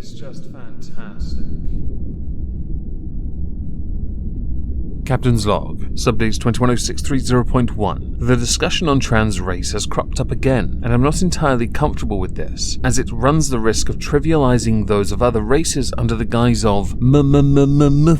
is just fantastic. Captain's Log, Subdates 210630.1. The discussion on trans race has cropped up again, and I'm not entirely comfortable with this, as it runs the risk of trivializing those of other races under the guise of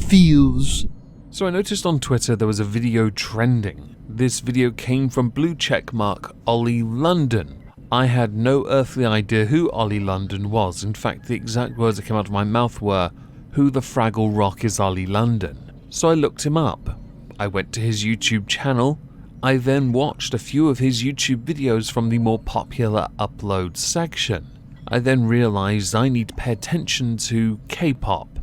feels. So I noticed on Twitter there was a video trending. This video came from blue checkmark Oli London. I had no earthly idea who Oli London was. In fact, the exact words that came out of my mouth were, "Who the Fraggle Rock is Oli London?" So I looked him up. I went to his YouTube channel. I then watched a few of his YouTube videos from the more popular upload section. I then realized I need to pay attention to K-pop.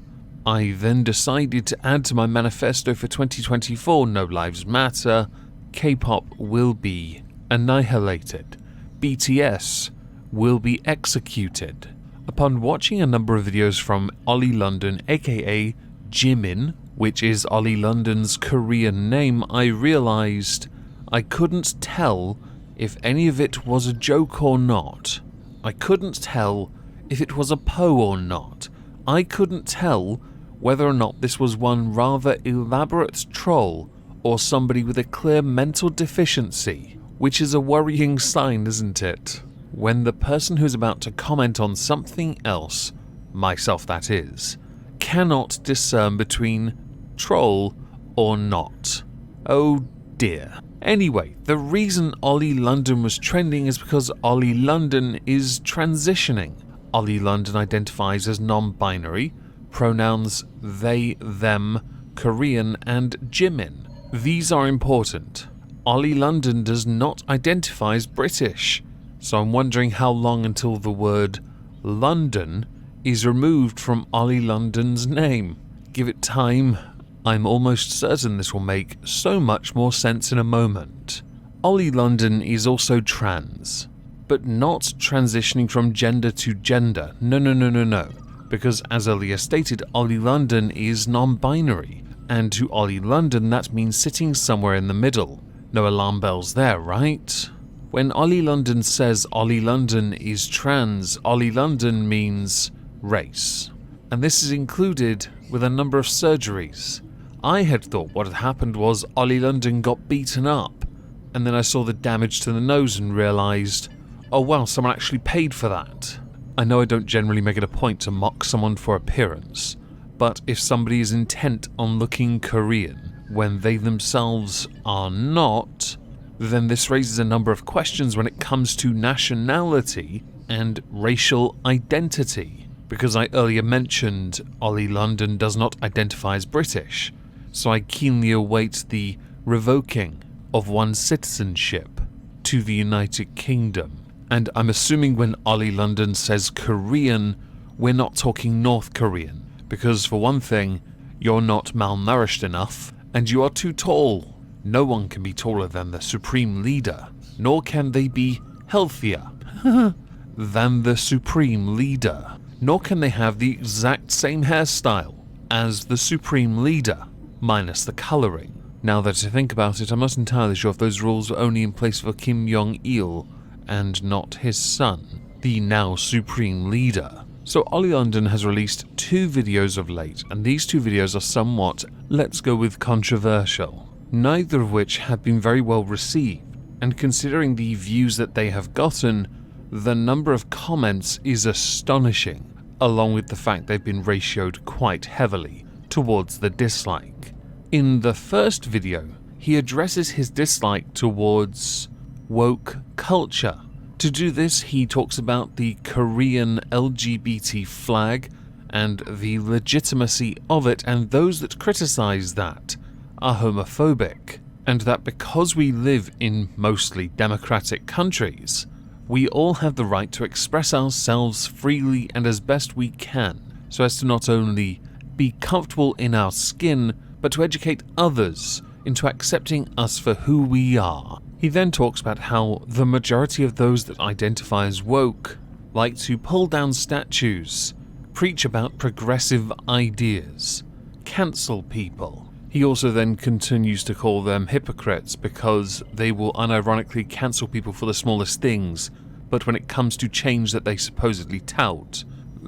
I then decided to add to my manifesto for 2024, No Lives Matter, K-pop will be annihilated. BTS will be executed. Upon watching a number of videos from Oli London, aka Jimin, which is Oli London's Korean name, I realized I couldn't tell if any of it was a joke or not. I couldn't tell if it was a po or not. I couldn't tell whether or not this was one rather elaborate troll or somebody with a clear mental deficiency, which is a worrying sign, isn't it? When the person who's about to comment on something else, myself that is, cannot discern between troll or not. Oh dear. Anyway, the reason Oli London was trending is because Oli London is transitioning. Oli London identifies as non-binary, pronouns they, them, Korean, and Jimin. These are important. Oli London does not identify as British, so I'm wondering how long until the word London is removed from Oli London's name. Give it time. I'm almost certain this will make so much more sense in a moment. Oli London is also trans, but not transitioning from gender to gender. No. Because as earlier stated, Oli London is non-binary, and to Oli London that means sitting somewhere in the middle. No alarm bells there, right? When Oli London says Oli London is trans, Oli London means race. And this is included with a number of surgeries. I had thought what had happened was Oli London got beaten up, and then I saw the damage to the nose and realised, oh wow, someone actually paid for that. I know I don't generally make it a point to mock someone for appearance, but if somebody is intent on looking Korean when they themselves are not, then this raises a number of questions when it comes to nationality and racial identity. Because I earlier mentioned Oli London does not identify as British, so I keenly await the revoking of one's citizenship to the United Kingdom. And I'm assuming when Oli London says Korean, we're not talking North Korean, because for one thing, you're not malnourished enough, and you are too tall. No one can be taller than the Supreme Leader, nor can they be healthier than the Supreme Leader, nor can they have the exact same hairstyle as the Supreme Leader, minus the colouring. Now that I think about it, I'm not entirely sure if those rules were only in place for Kim Jong-il and not his son, the now Supreme Leader. So Oli London has released 2 videos of late, and these 2 videos are somewhat, let's go with controversial, neither of which have been very well received, and considering the views that they have gotten, the number of comments is astonishing, along with the fact they've been ratioed quite heavily towards the dislike. In the first video, he addresses his dislike towards woke culture. To do this, he talks about the Korean LGBT flag and the legitimacy of it, and those that criticize that are homophobic, and that because we live in mostly democratic countries, we all have the right to express ourselves freely and as best we can, so as to not only be comfortable in our skin, but to educate others into accepting us for who we are. He then talks about how the majority of those that identify as woke like to pull down statues, preach about progressive ideas, cancel people. He also then continues to call them hypocrites because they will unironically cancel people for the smallest things, but when it comes to change that they supposedly tout,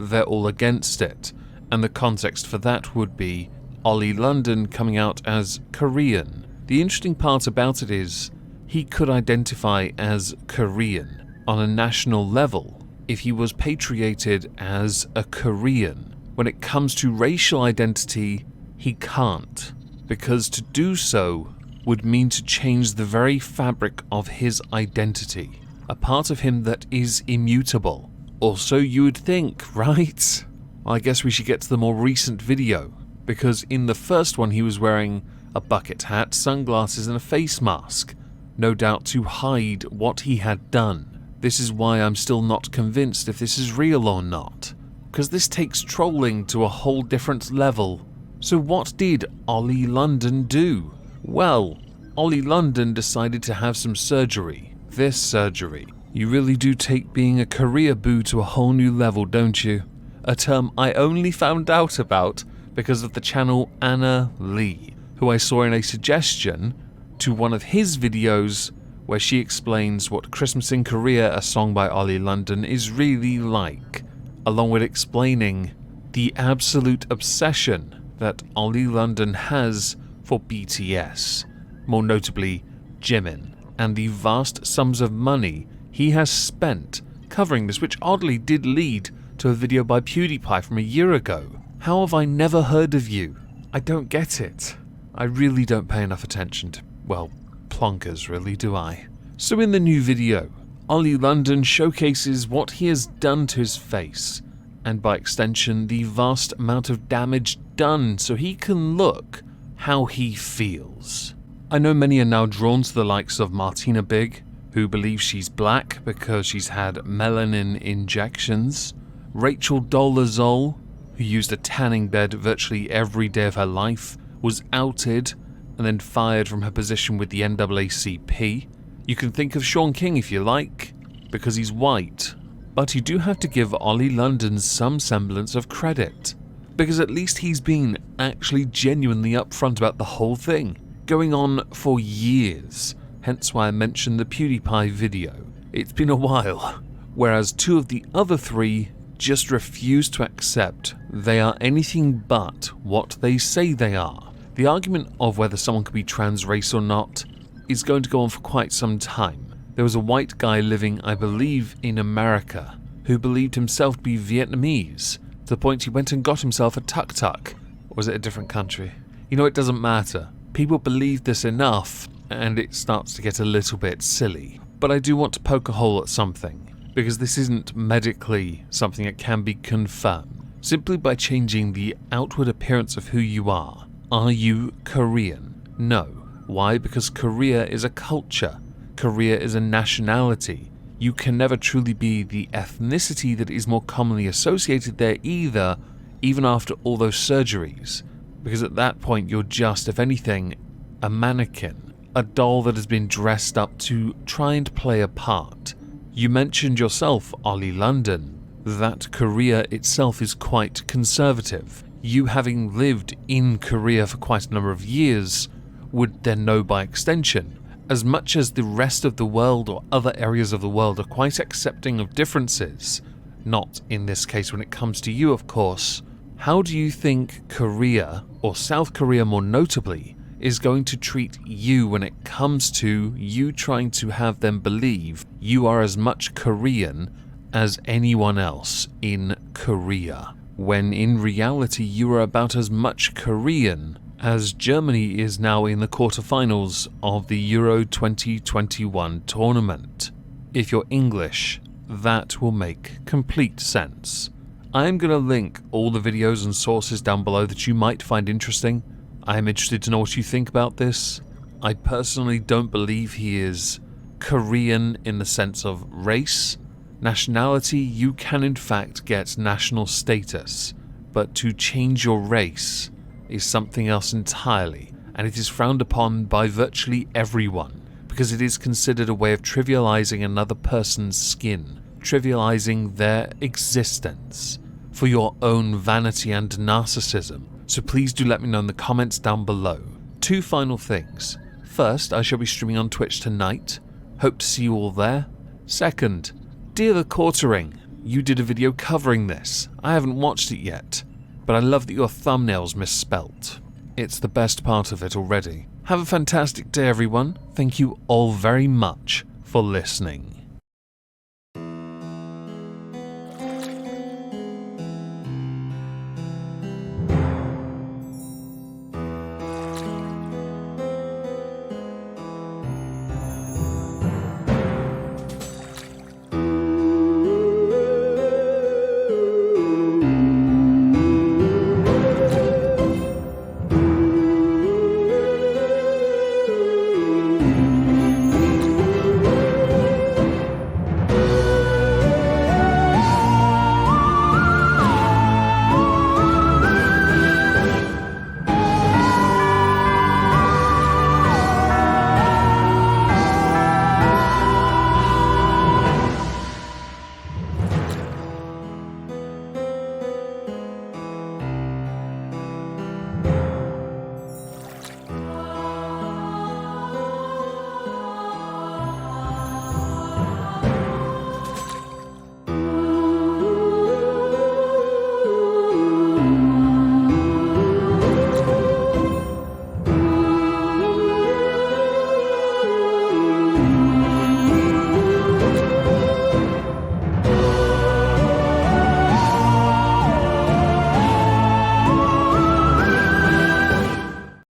they're all against it. And the context for that would be Oli London coming out as Korean. The interesting part about it is he could identify as Korean on a national level if he was patriated as a Korean. When it comes to racial identity, he can't, because to do so would mean to change the very fabric of his identity, a part of him that is immutable. Or so you would think, right? I guess we should get to the more recent video, because in the first one he was wearing a bucket hat, sunglasses and a face mask, no doubt to hide what he had done. This is why I'm still not convinced if this is real or not, because this takes trolling to a whole different level. So what did Oli London do? Well, Oli London decided to have some surgery. This surgery. You really do take being a Koreaboo to a whole new level, don't you? A term I only found out about because of the channel Anna Lee, who I saw in a suggestion to one of his videos where she explains what Christmas in Korea, a song by Oli London, is really like, along with explaining the absolute obsession that Oli London has for BTS, more notably Jimin, and the vast sums of money he has spent covering this, which oddly did lead to a video by PewDiePie from a year ago. How have I never heard of you? I don't get it. I really don't pay enough attention to, well, plonkers really, do I? So in the new video, Oli London showcases what he has done to his face, and by extension the vast amount of damage done so he can look how he feels. I know many are now drawn to the likes of Martina Big, who believes she's black because she's had melanin injections, Rachel Dolezal, who used a tanning bed virtually every day of her life, was outed and then fired from her position with the NAACP. You can think of Sean King if you like, because he's white. But you do have to give Oli London some semblance of credit, because at least he's been actually genuinely upfront about the whole thing, going on for years, hence why I mentioned the PewDiePie video. It's been a while, whereas two of the other three just refuse to accept they are anything but what they say they are. The argument of whether someone could be trans race or not is going to go on for quite some time. There was a white guy living, I believe, in America, who believed himself to be Vietnamese, to the point he went and got himself a tuk-tuk. Or was it a different country? You know, it doesn't matter. People believe this enough, and it starts to get a little bit silly. But I do want to poke a hole at something, because this isn't medically something that can be confirmed. Simply by changing the outward appearance of who you are you Korean? No. Why? Because Korea is a culture. Korea is a nationality. You can never truly be the ethnicity that is more commonly associated there either, even after all those surgeries. Because at that point you're just, if anything, a mannequin. A doll that has been dressed up to try and play a part. You mentioned yourself, Oli London, that Korea itself is quite conservative. You, having lived in Korea for quite a number of years, would then know by extension, as much as the rest of the world or other areas of the world are quite accepting of differences, not in this case when it comes to you of course, how do you think Korea, or South Korea more notably, is going to treat you when it comes to you trying to have them believe you are as much Korean as anyone else in Korea, when in reality you are about as much Korean as Germany is now in the quarterfinals of the Euro 2021 tournament. If you're English, that will make complete sense. I am going to link all the videos and sources down below that you might find interesting. I am interested to know what you think about this. I personally don't believe he is Korean in the sense of race. Nationality, you can in fact get national status, but to change your race is something else entirely, and it is frowned upon by virtually everyone, because it is considered a way of trivializing another person's skin, trivializing their existence, for your own vanity and narcissism. So please do let me know in the comments down below. Two final things. First, I shall be streaming on Twitch tonight. Hope to see you all there. Second, dear the quartering, you did a video covering this. I haven't watched it yet, but I love that your thumbnail's misspelt. It's the best part of it already. Have a fantastic day, everyone. Thank you all very much for listening.